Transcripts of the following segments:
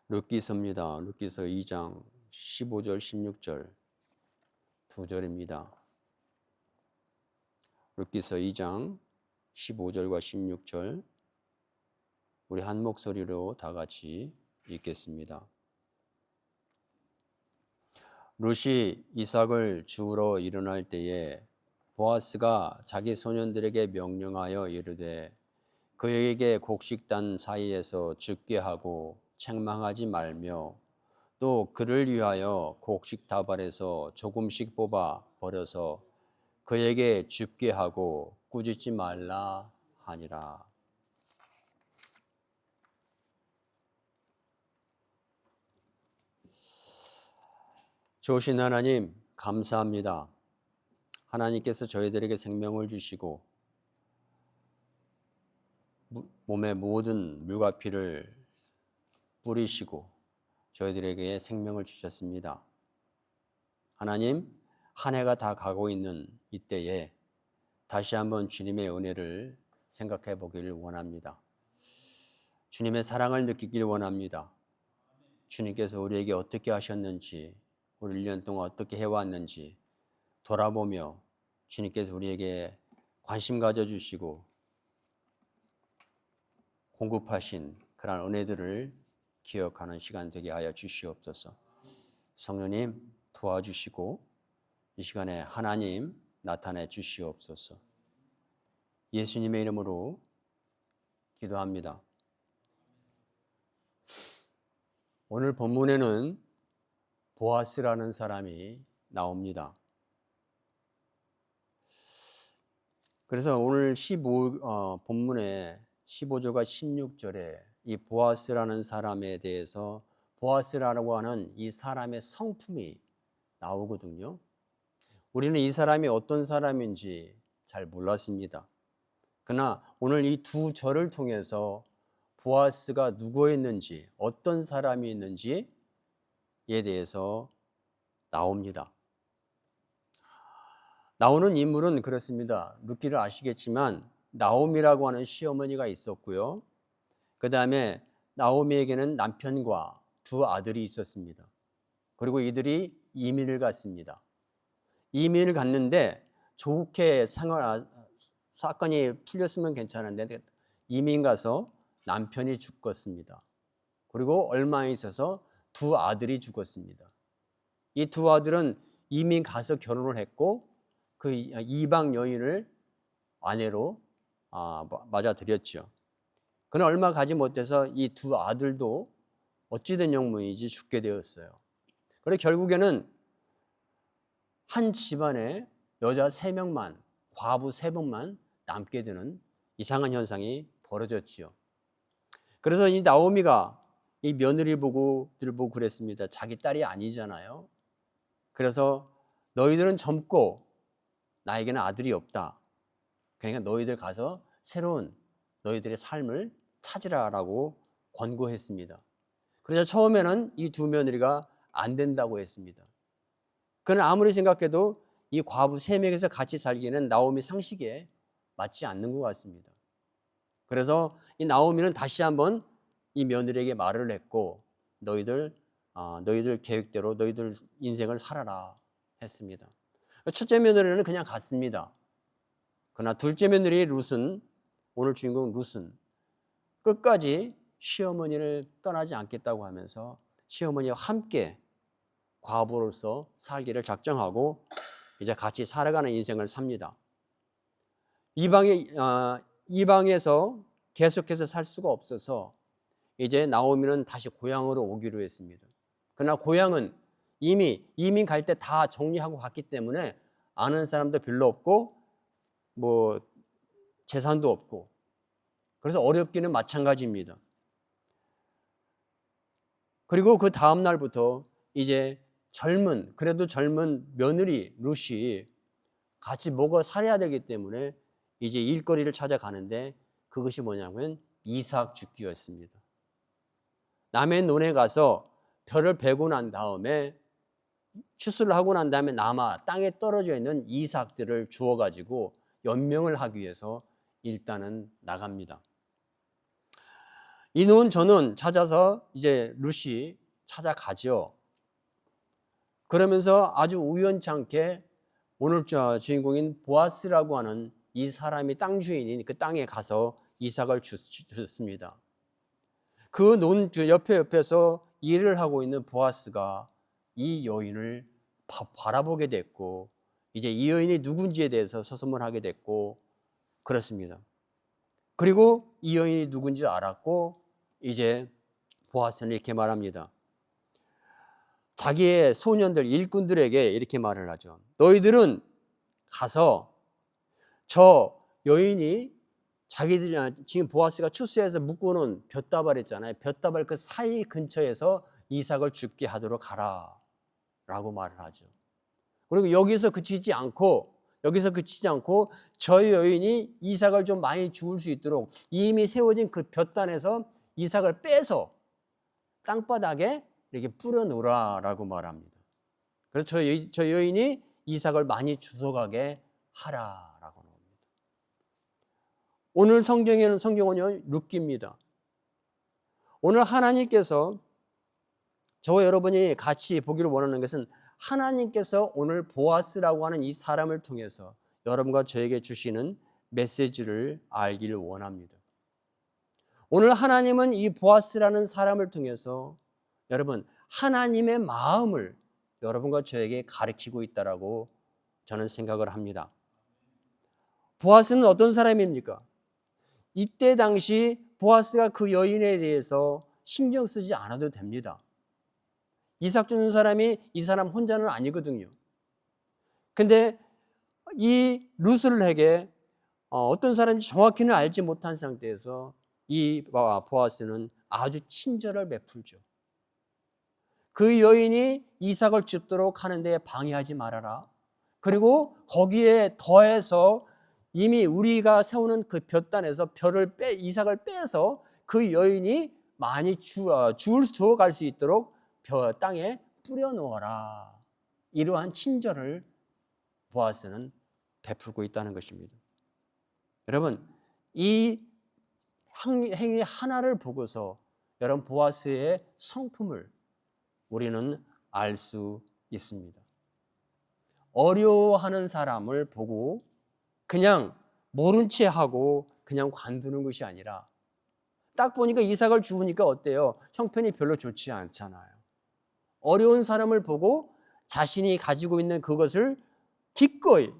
룻기서입니다. 룻기서 2장 15절 16절 두 절입니다. 룻기서 2장 15절과 16절 우리 한 목소리로 다 같이 읽겠습니다. 룻이 이삭을 주우러 일어날 때에 보아스가 자기 소년들에게 명령하여 이르되 그에게 곡식단 사이에서 죽게 하고 책망하지 말며 또 그를 위하여 곡식 다발에서 조금씩 뽑아 버려서 그에게 죽게 하고 꾸짖지 말라 하니라. 좋으신 하나님 감사합니다. 하나님께서 저희들에게 생명을 주시고 몸의 모든 물과 피를 뿌리시고 저희들에게 생명을 주셨습니다. 하나님, 한 해가 다 가고 있는 이때에 다시 한번 주님의 은혜를 생각해 보기를 원합니다. 주님의 사랑을 느끼길 원합니다. 주님께서 우리에게 어떻게 하셨는지, 우리 1년 동안 어떻게 해왔는지 돌아보며 주님께서 우리에게 관심 가져주시고 공급하신 그러한 은혜들을 기억하는 시간 되게 하여 주시옵소서. 성령님 도와주시고 이 시간에 하나님 나타내 주시옵소서. 예수님의 이름으로 기도합니다. 오늘 본문에는 보아스라는 사람이 나옵니다. 그래서 오늘 본문에 15절과 16절에 이 보아스라는 사람에 대해서 보아스라고 하는 이 사람의 성품이 나오거든요. 우리는 이 사람이 어떤 사람인지 잘 몰랐습니다. 그러나 오늘 이 두 절을 통해서 보아스가 누구였는지 어떤 사람이 있는지에 대해서 나옵니다. 나오는 인물은 그렇습니다. 룻기를 아시겠지만 나오미라고 하는 시어머니가 있었고요. 그 다음에 나오미에게는 남편과 두 아들이 있었습니다. 그리고 이들이 이민을 갔습니다. 이민을 갔는데 좋게 사건이 풀렸으면 괜찮은데 이민 가서 남편이 죽었습니다. 그리고 얼마 있어서 두 아들이 죽었습니다. 이 두 아들은 이민 가서 결혼을 했고 그 이방 여인을 아내로 맞아들였죠. 그러나 얼마 가지 못해서 이 두 아들도 어찌된 영문인지 죽게 되었어요. 그래서 결국에는 한 집안에 여자 3명만, 과부 3명만 남게 되는 이상한 현상이 벌어졌지요. 그래서 이 나오미가 이 며느리를 보고 그랬습니다. 자기 딸이 아니잖아요. 그래서 너희들은 젊고 나에게는 아들이 없다. 그러니까 너희들 가서 새로운 너희들의 삶을 찾으라라고 권고했습니다. 그래서 처음에는 이 두 며느리가 안 된다고 했습니다. 그러나 아무리 생각해도 이 과부 3명에서 같이 살기에는 나오미 상식에 맞지 않는 것 같습니다. 그래서 이 나오미는 다시 한번 이 며느리에게 말을 했고 너희들 계획대로 너희들 인생을 살아라 했습니다. 첫째 며느리는 그냥 갔습니다. 그러나 둘째 며느리 룻은, 오늘 주인공 룻은 끝까지 시어머니를 떠나지 않겠다고 하면서 시어머니와 함께 과부로서 살기를 작정하고 이제 같이 살아가는 인생을 삽니다. 이방에서 계속해서 살 수가 없어서 이제 나오미는 다시 고향으로 오기로 했습니다. 그러나 고향은 이미 이민 갈 때 다 정리하고 갔기 때문에 아는 사람도 별로 없고 뭐 재산도 없고 그래서 어렵기는 마찬가지입니다. 그리고 그 다음 날부터 이제 그래도 젊은 며느리 룻이 같이 먹어 살아야 되기 때문에 이제 일거리를 찾아가는데 그것이 뭐냐면 이삭 줍기였습니다. 남의 논에 가서 벼를 베고 난 다음에 추수를 하고 난 다음에 남아 땅에 떨어져 있는 이삭들을 주워가지고 연명을 하기 위해서 일단은 나갑니다. 이놓은 저는 찾아서 이제 룻이 찾아가죠. 그러면서 아주 우연찮게 오늘 주인공인 보아스라고 하는 이 사람이 땅 주인인 그 땅에 가서 이삭을 줬습니다. 그 옆에서 일을 하고 있는 보아스가 이 여인을 바라보게 됐고, 이제 이 여인이 누군지에 대해서 서소문하게 됐고 그렇습니다. 그리고 이 여인이 누군지 알았고, 이제 보아스는 이렇게 말합니다. 자기의 소년들, 일꾼들에게 이렇게 말을 하죠. 너희들은 가서 저 여인이 자기들이 지금 보아스가 추수해서 묶어놓은 볏다발 있잖아요. 볏다발 그 사이 근처에서 이삭을 죽게 하도록 하라 라고 말을 하죠. 그리고 여기서 그치지 않고 저 여인이 이삭을 좀 많이 죽을 수 있도록 이미 세워진 그 볏단에서 이삭을 빼서 땅바닥에 이렇게 뿌려놓으라 라고 말합니다. 그래서 저 여인이 이삭을 많이 주워가게 하라라고 나옵니다. 오늘 성경은요 룻기입니다. 오늘 하나님께서 저와 여러분이 같이 보기를 원하는 것은 하나님께서 오늘 보아스라고 하는 이 사람을 통해서 여러분과 저에게 주시는 메시지를 알기를 원합니다. 오늘 하나님은 이 보아스라는 사람을 통해서 여러분 하나님의 마음을 여러분과 저에게 가르치고 있다라고 저는 생각을 합니다. 보아스는 어떤 사람입니까? 이때 당시 보아스가 그 여인에 대해서 신경 쓰지 않아도 됩니다. 이삭 주는 사람이 이 사람 혼자는 아니거든요. 근데 이 룻을에게 어떤 사람인지 정확히는 알지 못한 상태에서 이 보아스는 아주 친절을 베풀죠. 그 여인이 이삭을 줍도록 하는데 방해하지 말아라. 그리고 거기에 더해서 이미 우리가 세우는 그 볏단에서 이삭을 빼서 그 여인이 많이 주워갈 수 있도록 땅에 뿌려놓아라. 이러한 친절을 보아스는 베풀고 있다는 것입니다. 여러분, 이 행위 하나를 보고서 여러분 보아스의 성품을 우리는 알 수 있습니다. 어려워하는 사람을 보고 그냥 모른 채 하고 그냥 관두는 것이 아니라 딱 보니까 이삭을 주우니까 어때요? 형편이 별로 좋지 않잖아요. 어려운 사람을 보고 자신이 가지고 있는 그것을 기꺼이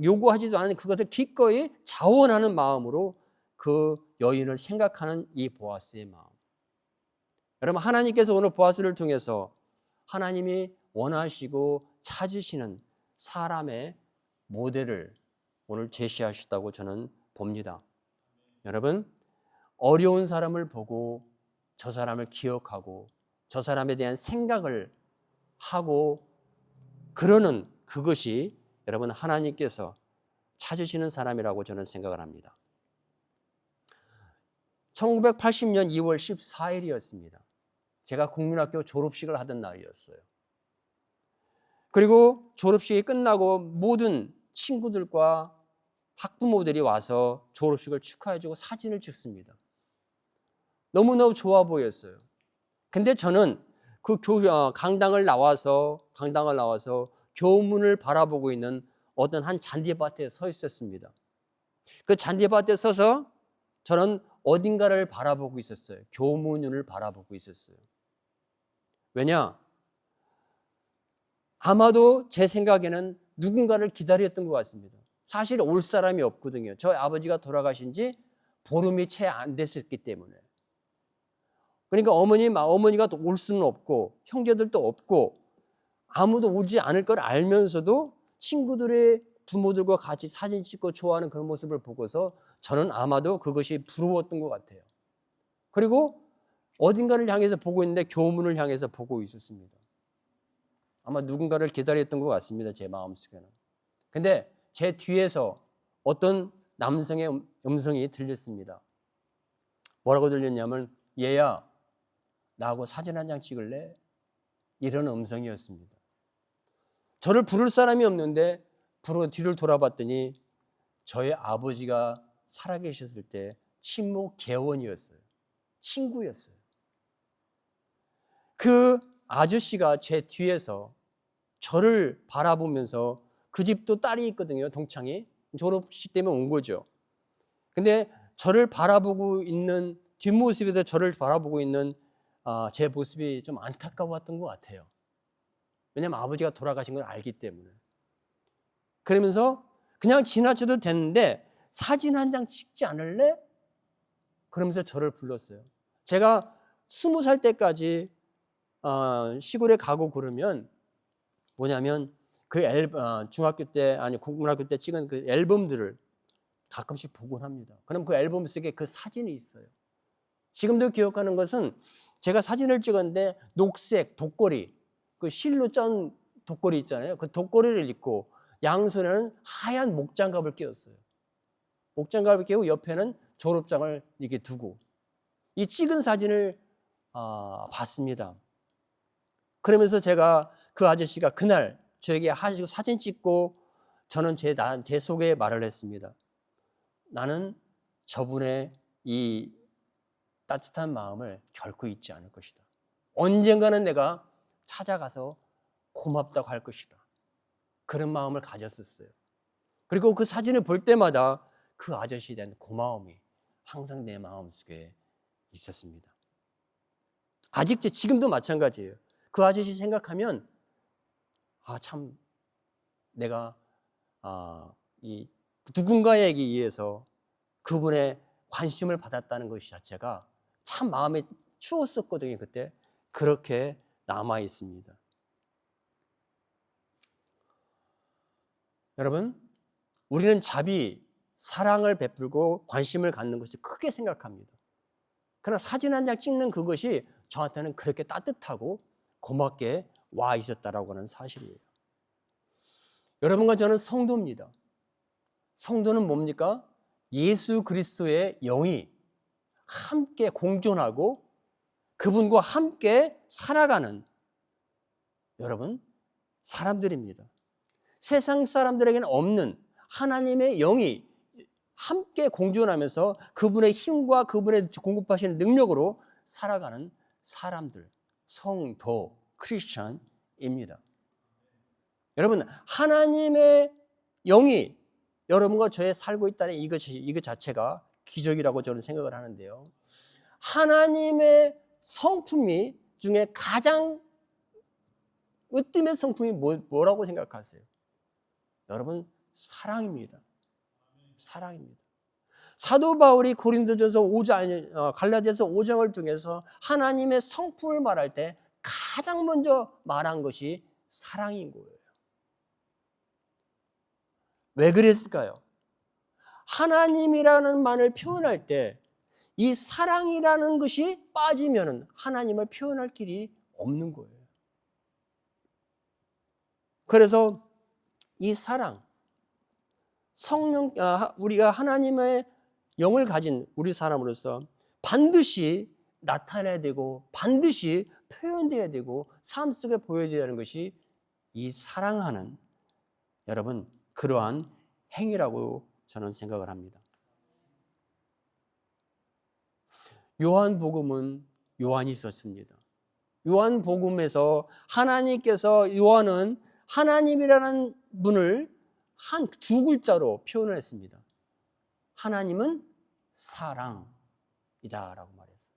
요구하지도 않은 그것을 기꺼이 자원하는 마음으로 그 여인을 생각하는 이 보아스의 마음. 여러분 하나님께서 오늘 보아스를 통해서 하나님이 원하시고 찾으시는 사람의 모델을 오늘 제시하셨다고 저는 봅니다. 여러분 어려운 사람을 보고 저 사람을 기억하고 저 사람에 대한 생각을 하고 그러는 그것이 여러분 하나님께서 찾으시는 사람이라고 저는 생각을 합니다. 1980년 2월 14일이었습니다. 제가 국민학교 졸업식을 하던 날이었어요. 그리고 졸업식이 끝나고 모든 친구들과 학부모들이 와서 졸업식을 축하해주고 사진을 찍습니다. 너무너무 좋아 보였어요. 근데 저는 그 강당을 나와서 교문을 바라보고 있는 어떤 한 잔디밭에 서 있었습니다. 그 잔디밭에 서서 저는 어딘가를 바라보고 있었어요. 교문을 바라보고 있었어요. 왜냐? 아마도 제 생각에는 누군가를 기다렸던 것 같습니다. 사실 올 사람이 없거든요. 저희 아버지가 돌아가신 지 보름이 채 안 됐었기 때문에. 그러니까 어머니가 또 올 수는 없고 형제들도 없고 아무도 오지 않을 걸 알면서도 친구들의 부모들과 같이 사진 찍고 좋아하는 그 모습을 보고서 저는 아마도 그것이 부러웠던 것 같아요. 그리고 어딘가를 향해서 보고 있는데 교문을 향해서 보고 있었습니다. 아마 누군가를 기다렸던 것 같습니다. 제 마음속에는. 근데 제 뒤에서 어떤 남성의 음성이 들렸습니다. 뭐라고 들렸냐면 얘야 나하고 사진 한 장 찍을래? 이런 음성이었습니다. 저를 부를 사람이 없는데 뒤를 돌아봤더니 저의 아버지가 살아계셨을 때 친목 개원이었어요. 친구였어요. 그 아저씨가 제 뒤에서 저를 바라보면서, 그 집도 딸이 있거든요. 동창이 졸업식 때문에 온 거죠. 근데 저를 바라보고 있는 뒷모습에서 저를 바라보고 있는 제 모습이 좀 안타까웠던 것 같아요. 왜냐하면 아버지가 돌아가신 걸 알기 때문에. 그러면서 그냥 지나쳐도 됐는데 사진 한 장 찍지 않을래? 그러면서 저를 불렀어요. 제가 20살 때까지 시골에 가고 그러면 뭐냐면 그 중학교 때 아니 국민학교 때 찍은 그 앨범들을 가끔씩 보곤 합니다. 그럼 그 앨범 속에 그 사진이 있어요. 지금도 기억하는 것은 제가 사진을 찍었는데 녹색 독고리, 그 실로 짠 독고리 있잖아요. 그 독고리를 입고 양손에는 하얀 목장갑을 끼웠어요. 목장갑을 끼고 옆에는 졸업장을 이렇게 두고 이 찍은 사진을 봤습니다. 그러면서 제가 그 아저씨가 그날 저에게 하시고 사진 찍고 저는 제 속에 말을 했습니다. 나는 저분의 이 따뜻한 마음을 결코 잊지 않을 것이다. 언젠가는 내가 찾아가서 고맙다고 할 것이다. 그런 마음을 가졌었어요. 그리고 그 사진을 볼 때마다 그 아저씨에 대한 고마움이 항상 내 마음속에 있었습니다. 아직 지금도 마찬가지예요. 그 아저씨 생각하면 참 내가 이 누군가에게 의해서 그분의 관심을 받았다는 것 자체가 참 마음에 추웠었거든요. 그때 그렇게 남아 있습니다. 여러분, 우리는 자비, 사랑을 베풀고 관심을 갖는 것을 크게 생각합니다. 그러나 사진 한 장 찍는 그것이 저한테는 그렇게 따뜻하고 고맙게 와 있었다라고 하는 사실이에요. 여러분과 저는 성도입니다. 성도는 뭡니까? 예수 그리스도의 영이 함께 공존하고 그분과 함께 살아가는 여러분 사람들입니다. 세상 사람들에게는 없는 하나님의 영이 함께 공존하면서 그분의 힘과 그분의 공급하시는 능력으로 살아가는 사람들, 성도, 크리스천입니다. 여러분, 하나님의 영이 여러분과 저의 살고 있다는 이것 자체가 기적이라고 저는 생각을 하는데요. 하나님의 성품이 중에 가장 으뜸의 성품이 뭐라고 생각하세요? 여러분, 사랑입니다. 사랑입니다. 사도 바울이 고린도전서 5장, 갈라디아서 5장을 통해서 하나님의 성품을 말할 때 가장 먼저 말한 것이 사랑인 거예요. 왜 그랬을까요? 하나님이라는 말을 표현할 때 이 사랑이라는 것이 빠지면 하나님을 표현할 길이 없는 거예요. 그래서 이 사랑, 성령, 우리가 하나님의 영을 가진 우리 사람으로서 반드시 나타나야 되고 반드시 표현되어야 되고 삶 속에 보여져야 하는 것이 이 사랑하는 여러분 그러한 행위라고 저는 생각을 합니다. 요한복음은 요한이 썼습니다. 요한복음에서 하나님께서 요한은 하나님이라는 분을 한 두 글자로 표현을 했습니다. 하나님은 사랑이다라고 말했어요.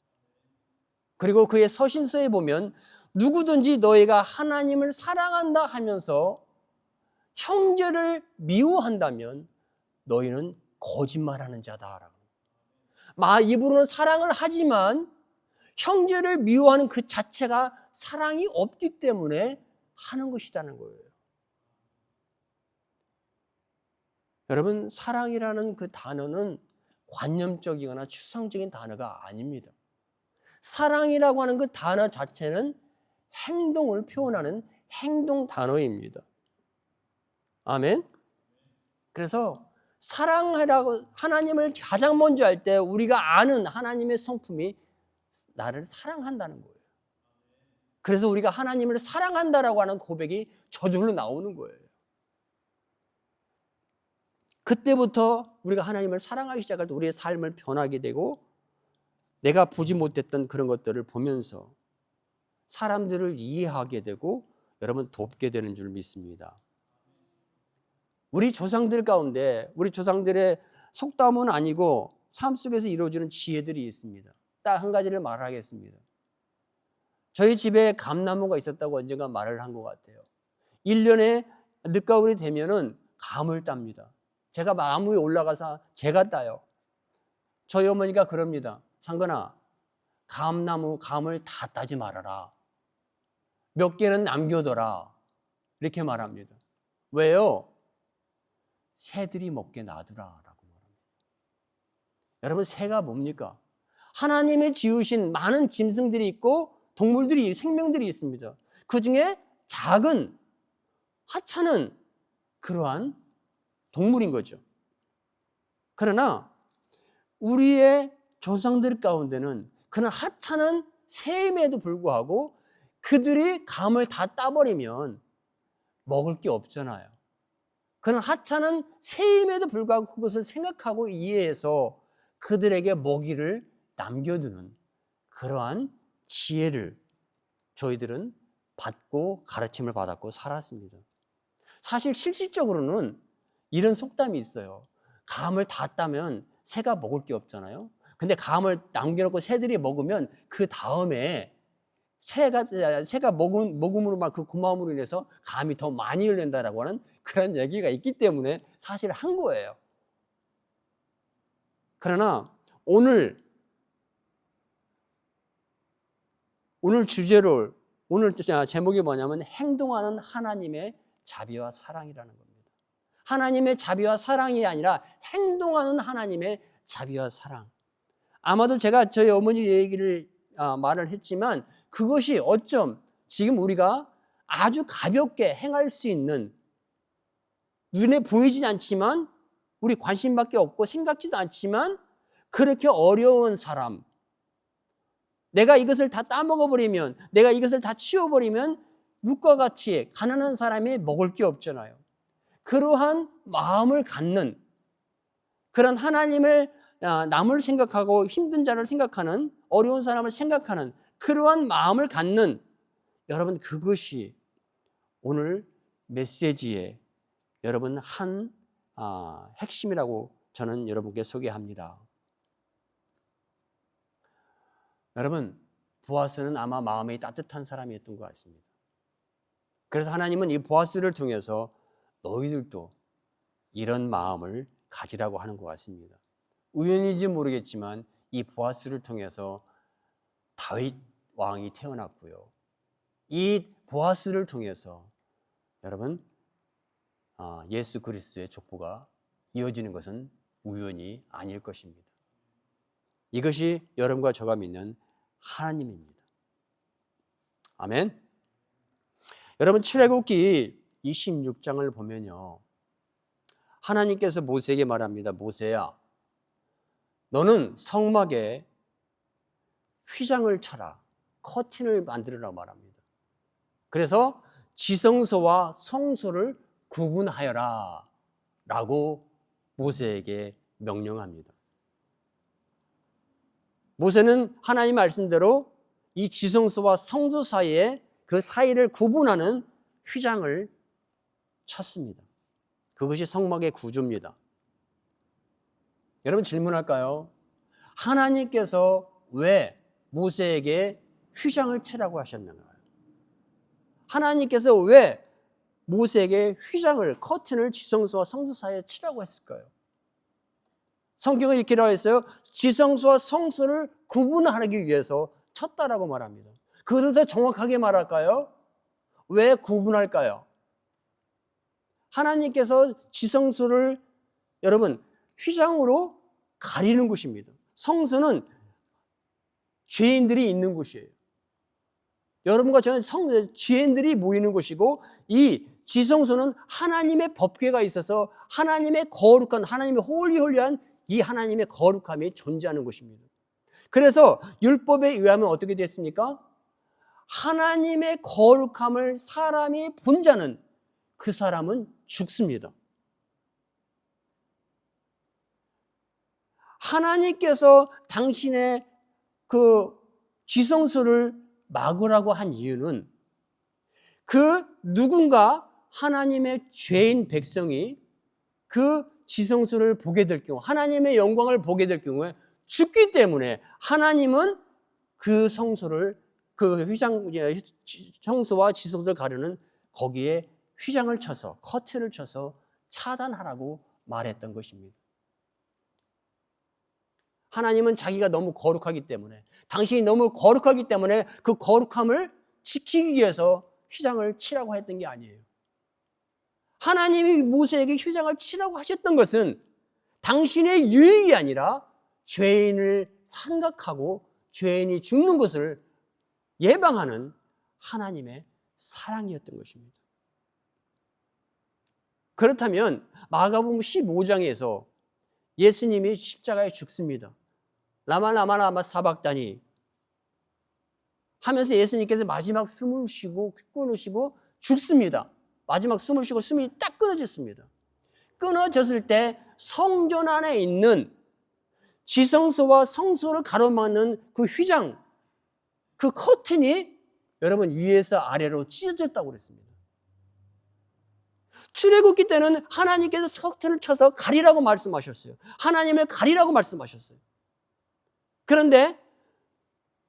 그리고 그의 서신서에 보면 누구든지 너희가 하나님을 사랑한다 하면서 형제를 미워한다면 너희는 거짓말하는 자다라고. 입으로는 사랑을 하지만 형제를 미워하는 그 자체가 사랑이 없기 때문에 하는 것이라는 거예요. 여러분, 사랑이라는 그 단어는 관념적이거나 추상적인 단어가 아닙니다. 사랑이라고 하는 그 단어 자체는 행동을 표현하는 행동 단어입니다. 아멘. 그래서 사랑하라고 하나님을 가장 먼저 할 때 우리가 아는 하나님의 성품이 나를 사랑한다는 거예요. 그래서 우리가 하나님을 사랑한다라고 하는 고백이 저절로 나오는 거예요. 그때부터 우리가 하나님을 사랑하기 시작할 때 우리의 삶을 변하게 되고 내가 보지 못했던 그런 것들을 보면서 사람들을 이해하게 되고 여러분 돕게 되는 줄 믿습니다. 우리 조상들 가운데 우리 조상들의 속담은 아니고 삶 속에서 이루어지는 지혜들이 있습니다. 딱 한 가지를 말하겠습니다. 저희 집에 감나무가 있었다고 언젠가 말을 한 것 같아요. 1년에 늦가을이 되면은 감을 땁니다. 제가 나무에 올라가서 제가 따요. 저희 어머니가 그럽니다. 상건아, 감을 다 따지 말아라. 몇 개는 남겨둬라. 이렇게 말합니다. 왜요? 새들이 먹게 놔두라 라고 말합니다. 여러분, 새가 뭡니까? 하나님의 지으신 많은 짐승들이 있고 동물들이, 생명들이 있습니다. 그 중에 작은 하찮은 그러한 동물인 거죠. 그러나 우리의 조상들 가운데는 그런 하찮은 새임에도 불구하고 그들이 감을 다 따버리면 먹을 게 없잖아요. 그런 하찮은 새임에도 불구하고 그것을 생각하고 이해해서 그들에게 먹이를 남겨두는 그러한 지혜를 저희들은 받고 가르침을 받았고 살았습니다. 사실 실질적으로는 이런 속담이 있어요. 감을 다 따면 새가 먹을 게 없잖아요. 근데 감을 남겨놓고 새들이 먹으면 그 다음에 새가 먹음으로만 그 고마움으로 인해서 감이 더 많이 열린다라고 하는 그런 얘기가 있기 때문에 사실 한 거예요. 그러나 오늘 주제로 오늘 제목이 뭐냐면 행동하는 하나님의 자비와 사랑이라는 겁니다. 하나님의 자비와 사랑이 아니라 행동하는 하나님의 자비와 사랑. 아마도 제가 저희 어머니 얘기를 말을 했지만 그것이 어쩜 지금 우리가 아주 가볍게 행할 수 있는 눈에 보이진 않지만 우리 관심밖에 없고 생각지도 않지만 그렇게 어려운 사람, 내가 이것을 다 따먹어버리면, 내가 이것을 다 치워버리면 묵과 같이 가난한 사람이 먹을 게 없잖아요. 그러한 마음을 갖는, 그런 하나님을 남을 생각하고 힘든 자를 생각하는, 어려운 사람을 생각하는 그러한 마음을 갖는 여러분, 그것이 오늘 메시지의 여러분 한 핵심이라고 저는 여러분께 소개합니다. 여러분, 보아스는 아마 마음이 따뜻한 사람이었던 것 같습니다. 그래서 하나님은 이 보아스를 통해서 너희들도 이런 마음을 가지라고 하는 것 같습니다. 우연인지 모르겠지만 이 보아스를 통해서 다윗 왕이 태어났고요. 이 보아스를 통해서 여러분 예수 그리스도의 족보가 이어지는 것은 우연이 아닐 것입니다. 이것이 여러분과 저가 믿는 하나님입니다. 아멘. 여러분, 출애굽기 26장을 보면요, 하나님께서 모세에게 말합니다. 모세야, 너는 성막에 휘장을 쳐라, 커튼을 만들으라고 말합니다. 그래서 지성소와 성소를 구분하여라 라고 모세에게 명령합니다. 모세는 하나님 말씀대로 이 지성소와 성소 사이에 그 사이를 구분하는 휘장을 쳤습니다. 그것이 성막의 구조입니다. 여러분, 질문할까요? 하나님께서 왜 모세에게 휘장을 치라고 하셨는가요? 하나님께서 왜 모세에게 휘장을, 커튼을 지성소와 성소 사이에 치라고 했을까요? 성경은 이렇게 나와 있어요. 지성소와 성소를 구분하기 위해서 쳤다라고 말합니다. 그것을 더 정확하게 말할까요? 왜 구분할까요? 하나님께서 지성소를 여러분 휘장으로 가리는 곳입니다. 성소는 죄인들이 있는 곳이에요. 여러분과 저는 죄인들이 모이는 곳이고, 이 지성소는 하나님의 법궤가 있어서 하나님의 거룩한, 하나님의 홀리홀리한 이 하나님의 거룩함이 존재하는 곳입니다. 그래서 율법에 의하면 어떻게 됐습니까? 하나님의 거룩함을 사람이 본 자는 그 사람은 죽습니다. 하나님께서 당신의 그 지성소를 막으라고 한 이유는 그 누군가 하나님의 죄인 백성이 그 지성소를 보게 될 경우, 하나님의 영광을 보게 될 경우에 죽기 때문에 하나님은 그 성소를, 그 성소와 지성소를 가르는 거기에 휘장을 쳐서, 커튼을 쳐서 차단하라고 말했던 것입니다. 하나님은 자기가 너무 거룩하기 때문에, 당신이 너무 거룩하기 때문에 그 거룩함을 지키기 위해서 휘장을 치라고 했던 게 아니에요. 하나님이 모세에게 휘장을 치라고 하셨던 것은 당신의 유익이 아니라 죄인을 생각하고 죄인이 죽는 것을 예방하는 하나님의 사랑이었던 것입니다. 그렇다면 마가복음 15장에서 예수님이 십자가에 죽습니다. 라마 사박다니 하면서 예수님께서 마지막 숨을 쉬고 끊으시고 죽습니다. 마지막 숨을 쉬고 숨이 딱 끊어졌습니다. 끊어졌을 때 성전 안에 있는 지성소와 성소를 가로막는 그 휘장, 그 커튼이 여러분 위에서 아래로 찢어졌다고 그랬습니다. 출애굽기 때는 하나님께서 커튼을 쳐서 가리라고 말씀하셨어요. 하나님을 가리라고 말씀하셨어요. 그런데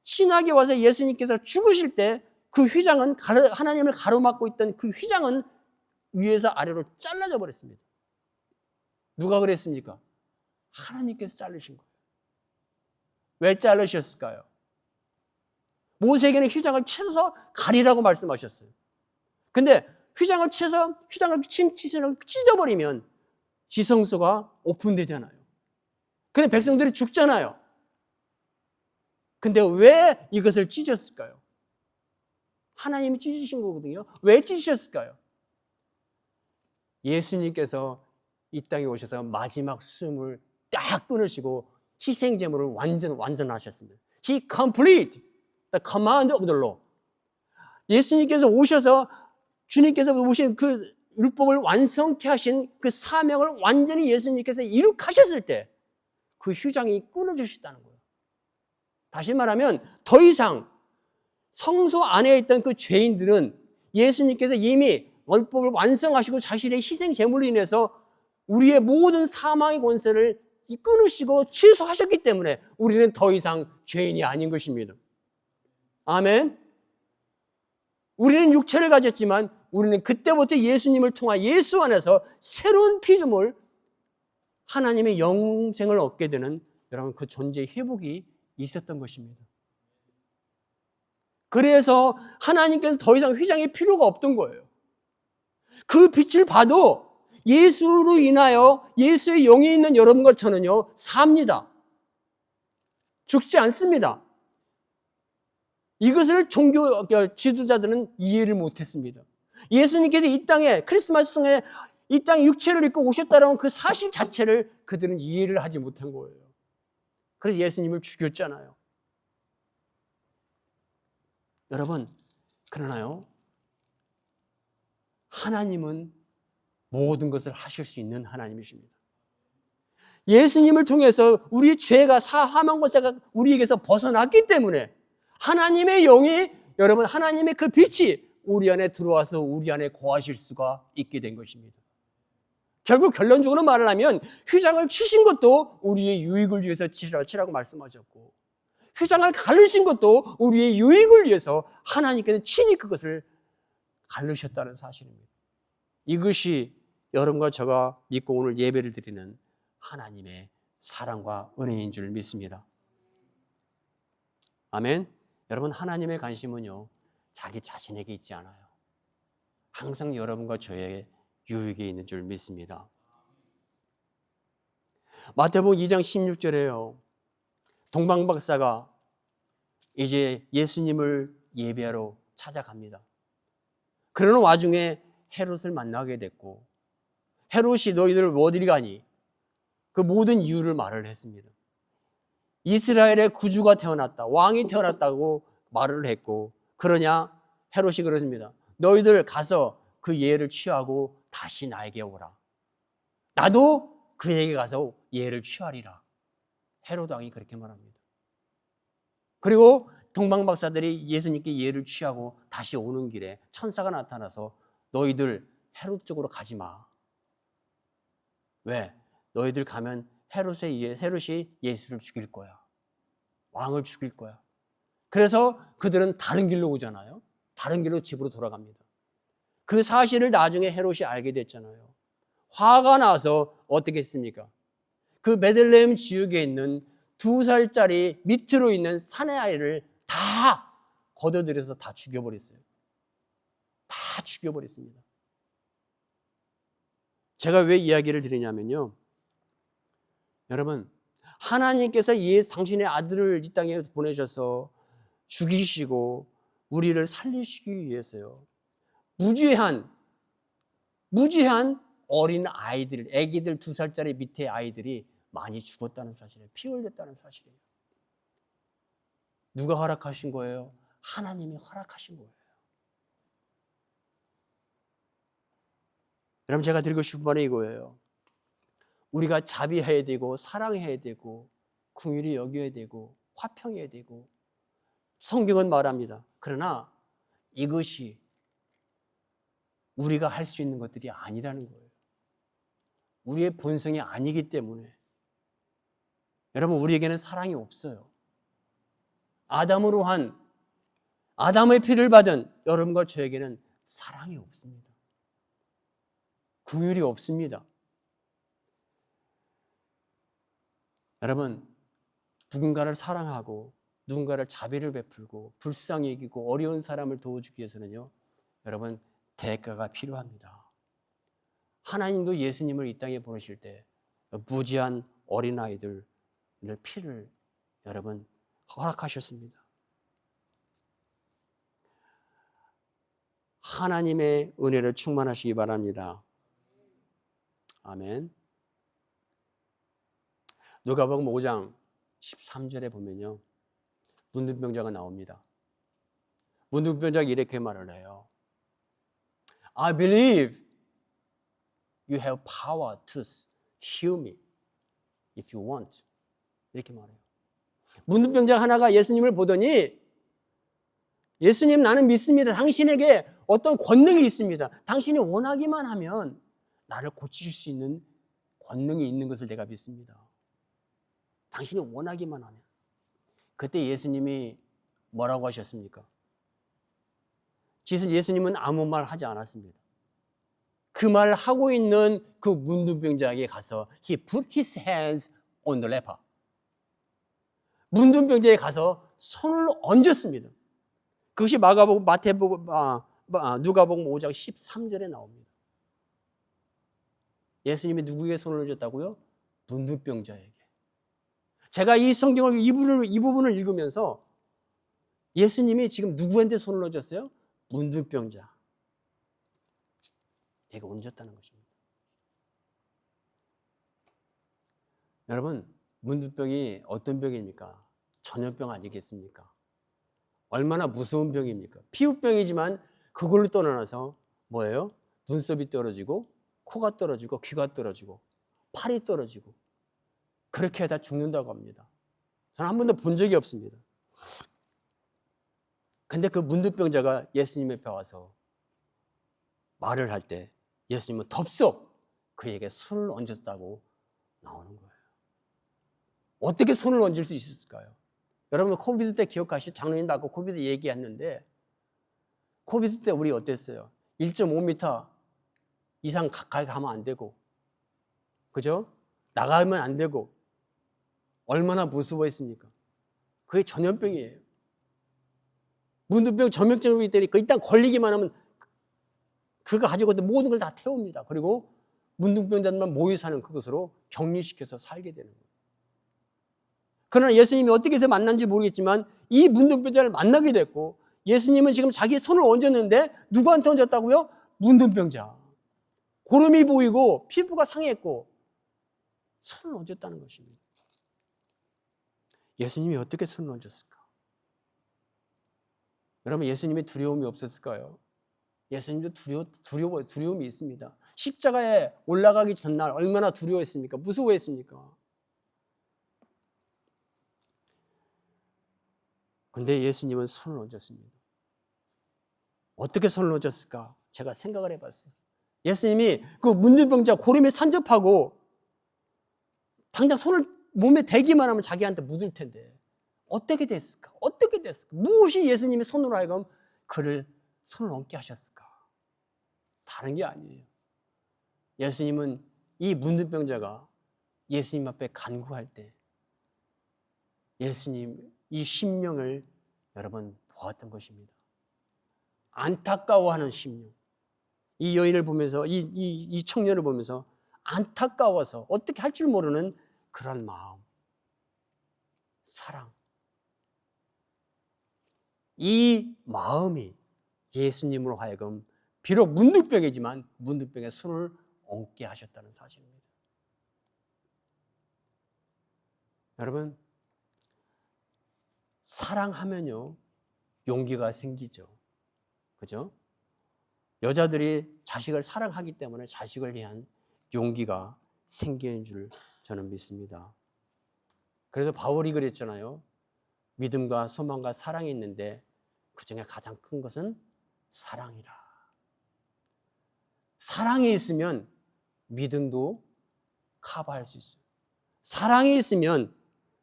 신학에 와서 예수님께서 죽으실 때 그 휘장은 하나님을 가로막고 있던 그 휘장은 위에서 아래로 잘라져 버렸습니다. 누가 그랬습니까? 하나님께서 자르신 거예요. 왜 자르셨을까요? 모세에게는 휘장을 쳐서 가리라고 말씀하셨어요. 근데 휘장을 찢어버리면 지성소가 오픈되잖아요. 근데 백성들이 죽잖아요. 근데 왜 이것을 찢었을까요? 하나님이 찢으신 거거든요. 왜 찢으셨을까요? 예수님께서 이 땅에 오셔서 마지막 숨을 딱 끊으시고 희생제물을 완전하셨습니다. He complete the command of the law. 예수님께서 오셔서 주님께서 오신 그 율법을 완성케 하신 그 사명을 완전히 예수님께서 이룩하셨을 때 그 휘장이 끊어지셨다는 거예요. 다시 말하면 더 이상 성소 안에 있던 그 죄인들은 예수님께서 이미 율법을 완성하시고 자신의 희생 제물로 인해서 우리의 모든 사망의 권세를 끊으시고 취소하셨기 때문에 우리는 더 이상 죄인이 아닌 것입니다. 아멘. 우리는 육체를 가졌지만 우리는 그때부터 예수님을 통한 예수 안에서 새로운 피조물, 하나님의 영생을 얻게 되는 여러분 그 존재의 회복이 있었던 것입니다. 그래서 하나님께서 더 이상 휘장이 필요가 없던 거예요. 그 빛을 봐도 예수로 인하여 예수의 영이 있는 여러분과 저는요 삽니다. 죽지 않습니다. 이것을 종교 지도자들은 이해를 못했습니다. 예수님께서 이 땅에 크리스마스 성에 이 땅에 육체를 입고 오셨다는 그 사실 자체를 그들은 이해를 하지 못한 거예요. 그래서 예수님을 죽였잖아요. 여러분, 그러나요? 하나님은 모든 것을 하실 수 있는 하나님이십니다. 예수님을 통해서 우리 죄가 사망 권세가 우리에게서 벗어났기 때문에 하나님의 영이 여러분 하나님의 그 빛이 우리 안에 들어와서 우리 안에 거하실 수가 있게 된 것입니다. 결국 결론적으로 말을 하면 휘장을 치신 것도 우리의 유익을 위해서 치라고 말씀하셨고 휘장을 가르신 것도 우리의 유익을 위해서 하나님께는 친히 그것을 가르셨다는 사실입니다. 이것이 여러분과 제가 믿고 오늘 예배를 드리는 하나님의 사랑과 은혜인 줄 믿습니다. 아멘. 여러분 하나님의 관심은요 자기 자신에게 있지 않아요. 항상 여러분과 저의 유익에 있는 줄 믿습니다. 마태복음 2장 16절에요. 동방박사가 이제 예수님을 예배하러 찾아갑니다. 그러는 와중에 헤롯을 만나게 됐고 헤롯이 너희들 어디를 가니? 그 모든 이유를 말을 했습니다. 이스라엘의 구주가 태어났다. 왕이 태어났다고 말을 했고 그러냐? 헤롯이 그러십니다. 너희들 가서 그 예를 취하고 다시 나에게 오라. 나도 그에게 가서 예를 취하리라. 헤롯 왕이 그렇게 말합니다. 그리고 동방박사들이 예수님께 예를 취하고 다시 오는 길에 천사가 나타나서 너희들 헤롯 쪽으로 가지 마. 왜? 너희들 가면 헤롯이 예수를 죽일 거야. 왕을 죽일 거야. 그래서 그들은 다른 길로 오잖아요. 다른 길로 집으로 돌아갑니다. 그 사실을 나중에 헤롯이 알게 됐잖아요. 화가 나서 어떻게 했습니까? 그 베들레헴 지역에 있는 2살짜리 밑으로 있는 사내 아이를 다 걷어들여서 다 죽여버렸어요. 다 죽여버렸습니다. 제가 왜 이야기를 드리냐면요. 여러분, 하나님께서 당신의 아들을 이 땅에 보내셔서 죽이시고 우리를 살리시기 위해서요. 무죄한 어린 아이들, 애기들 2살짜리 밑에 아이들이 많이 죽었다는 사실이에요. 피 흘렸다는 사실이에요. 누가 허락하신 거예요? 하나님이 허락하신 거예요. 여러분, 제가 드리고 싶은 말은 이거예요. 우리가 자비해야 되고 사랑해야 되고 긍휼히 여겨야 되고 화평해야 되고 성경은 말합니다. 그러나 이것이 우리가 할 수 있는 것들이 아니라는 거예요. 우리의 본성이 아니기 때문에 여러분, 우리에게는 사랑이 없어요. 아담의 피를 받은 여러분과 저에게는 사랑이 없습니다. 긍휼이 없습니다. 여러분, 누군가를 사랑하고 누군가를 자비를 베풀고 불쌍히 여기고 어려운 사람을 도와주기 위해서는요, 여러분, 대가가 필요합니다. 하나님도 예수님을 이 땅에 보내실 때 무지한 어린아이들의 피를 여러분 허락하셨습니다. 하나님의 은혜를 충만하시기 바랍니다. 아멘. 누가복음 5장 13절에 보면요, 문둥병자가 나옵니다. 문둥병자가 이렇게 말을 해요. I believe you have power to heal me if you want. 이렇게 말해요. 문둥병자 하나가 예수님을 보더니 예수님, 나는 믿습니다. 당신에게 어떤 권능이 있습니다. 당신이 원하기만 하면 나를 고치실 수 있는 권능이 있는 것을 내가 믿습니다. 당신이 원하기만 하면. 그때 예수님이 뭐라고 하셨습니까? 예수님은 아무 말 하지 않았습니다. 그 말을 하고 있는 그 문둥병자에게 가서 He put his hands on the leper. 문둥병자에 가서 손을 얹었습니다. 그것이 누가복음 5장 13절에 나옵니다. 예수님이 누구에게 손을 얹었다고요? 문둥병자에게. 제가 이 성경을 이 부분을 읽으면서 예수님이 지금 누구한테 손을 얹었어요? 문둥병자. 얘가 얹었다는 것입니다. 여러분, 문둥병이 어떤 병입니까? 전염병 아니겠습니까? 얼마나 무서운 병입니까? 피부병이지만 그걸로 떠나서 뭐예요? 눈썹이 떨어지고 코가 떨어지고 귀가 떨어지고 팔이 떨어지고 그렇게 하다 죽는다고 합니다. 저는 한 번도 본 적이 없습니다. 근데 그 문둥병자가 예수님 옆에 와서 말을 할 때 예수님은 덥석 그에게 손을 얹었다고 나오는 거예요. 어떻게 손을 얹을 수 있었을까요? 여러분, 코비드 때 기억하시죠? 장로님 낳고 코비드 얘기했는데 코비드 때 우리 어땠어요? 1.5m 이상 가까이 가면 안 되고, 그죠? 나가면 안 되고, 얼마나 무서워했습니까? 그게 전염병이에요. 문둥병 전염병이 때니까 일단 걸리기만 하면 그거 가지고 모든 걸 다 태웁니다. 그리고 문둥병자들만 모여 사는 그것으로 격리시켜서 살게 되는 거예요. 그러나 예수님이 어떻게 해서 만난지 모르겠지만 이 문둥병자를 만나게 됐고, 예수님은 지금 자기 손을 얹었는데 누구한테 얹었다고요? 문둥병자. 고름이 보이고 피부가 상했고 손을 얹었다는 것입니다. 예수님이 어떻게 손을 얹었을까? 여러분, 예수님이 두려움이 없었을까요? 예수님도 두려움이 있습니다. 십자가에 올라가기 전날 얼마나 두려워했습니까? 무서워했습니까? 근데 예수님은 손을 얹었습니다. 어떻게 손을 얹었을까? 제가 생각을 해봤어요. 예수님이 그 문둥병자 고름에 산접하고 당장 손을 몸에 대기만 하면 자기한테 묻을 텐데 어떻게 됐을까? 어떻게 됐을까? 무엇이 예수님의 손으로 하여금 그를 손을 얹게 하셨을까? 다른 게 아니에요. 예수님은 이 문둥병자가 예수님 앞에 간구할 때 예수님 이 심령을 여러분 보았던 것입니다. 안타까워하는 심령. 이 여인을 보면서 이 청년을 보면서 안타까워서 어떻게 할 줄 모르는 그런 마음, 사랑. 이 마음이 예수님으로 하여금 비록 문둥병이지만 문둥병의 손을 얹게 하셨다는 사실입니다. 여러분, 사랑하면요 용기가 생기죠. 그죠? 여자들이 자식을 사랑하기 때문에 자식을 위한 용기가 생기는 줄 저는 믿습니다. 그래서 바울이 그랬잖아요. 믿음과 소망과 사랑이 있는데 그 중에 가장 큰 것은 사랑이라. 사랑이 있으면 믿음도 커버할 수 있어요. 사랑이 있으면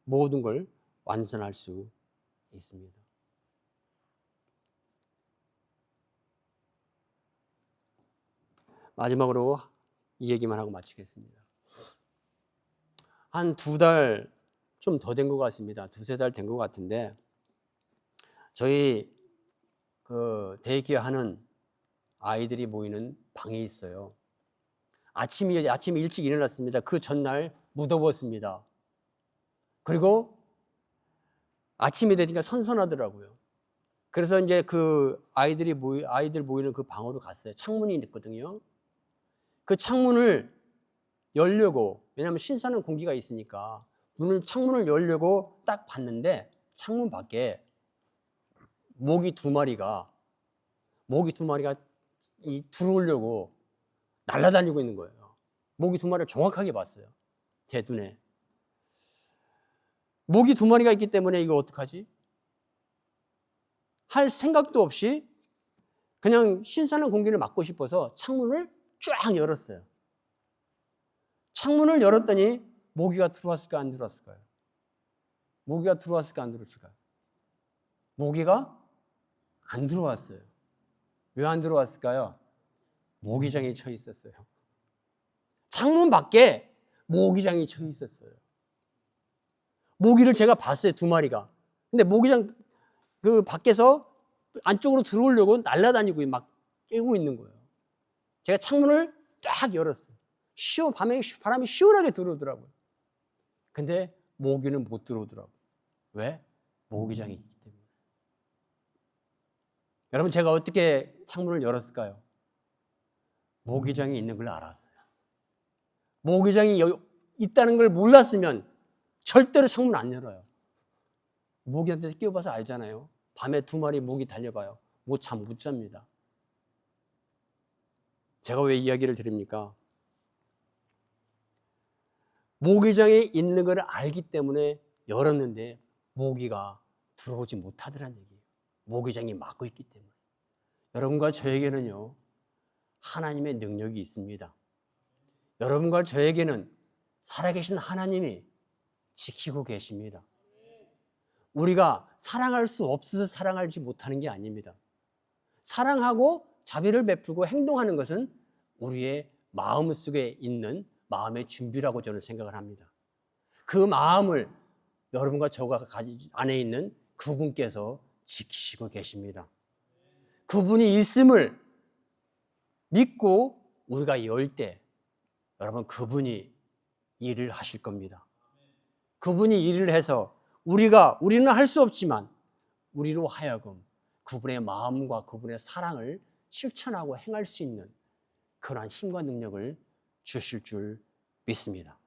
모든 걸 완성할 수 있습니다. 마지막으로 이 얘기만 하고 마치겠습니다. 한 2달 좀 더 된 것 같습니다. 2-3달 된 것 같은데 저희 그 데이케어 하는 아이들이 모이는 방이 있어요. 아침에 일찍 일어났습니다. 그 전날 무더웠습니다. 그리고 아침이 되니까 선선하더라고요. 그래서 이제 그 아이들 모이는 그 방으로 갔어요. 창문이 있거든요. 그 창문을 열려고, 왜냐하면 신선한 공기가 있으니까 창문을 열려고 딱 봤는데 창문 밖에 모기 두 마리가 들어오려고 날아다니고 있는 거예요. 모기 2마리를 정확하게 봤어요. 제 눈에. 모기 2마리가 있기 때문에 이거 어떡하지? 할 생각도 없이 그냥 신선한 공기를 맡고 싶어서 창문을 쫙 열었어요. 창문을 열었더니 모기가 들어왔을까 안 들어왔을까요? 모기가 들어왔을까 안 들어왔을까요? 모기가 안 들어왔어요. 왜 안 들어왔을까요? 모기장이 쳐 있었어요. 창문 밖에 모기장이 쳐 있었어요. 모기를 제가 봤어요, 2마리가. 근데 모기장 그 밖에서 안쪽으로 들어오려고 날아다니고 막 깨고 있는 거예요. 제가 창문을 딱 열었어요. 밤에 바람이 시원하게 들어오더라고요. 근데 모기는 못 들어오더라고요. 왜? 모기장이 있기 때문에. 여러분, 제가 어떻게 창문을 열었을까요? 모기장이 있는 걸 알았어요. 모기장이 있다는 걸 몰랐으면 절대로 창문 안 열어요. 모기한테 끼워봐서 알잖아요. 밤에 2마리 모기 달려봐요. 못 잡니다. 제가 왜 이야기를 드립니까? 모기장에 있는 걸 알기 때문에 열었는데 모기가 들어오지 못하더란 얘기예요. 모기장이 막고 있기 때문에. 여러분과 저에게는요, 하나님의 능력이 있습니다. 여러분과 저에게는 살아계신 하나님이 지키고 계십니다. 우리가 사랑할 수 없어서 사랑하지 못하는 게 아닙니다. 사랑하고 자비를 베풀고 행동하는 것은 우리의 마음 속에 있는 마음의 준비라고 저는 생각을 합니다. 그 마음을 여러분과 저가 안에 있는 그분께서 지키시고 계십니다. 그분이 있음을 믿고 우리가 열 때 여러분 그분이 일을 하실 겁니다. 그분이 일을 해서 우리는 할 수 없지만 우리로 하여금 그분의 마음과 그분의 사랑을 실천하고 행할 수 있는 그러한 힘과 능력을 주실 줄 믿습니다.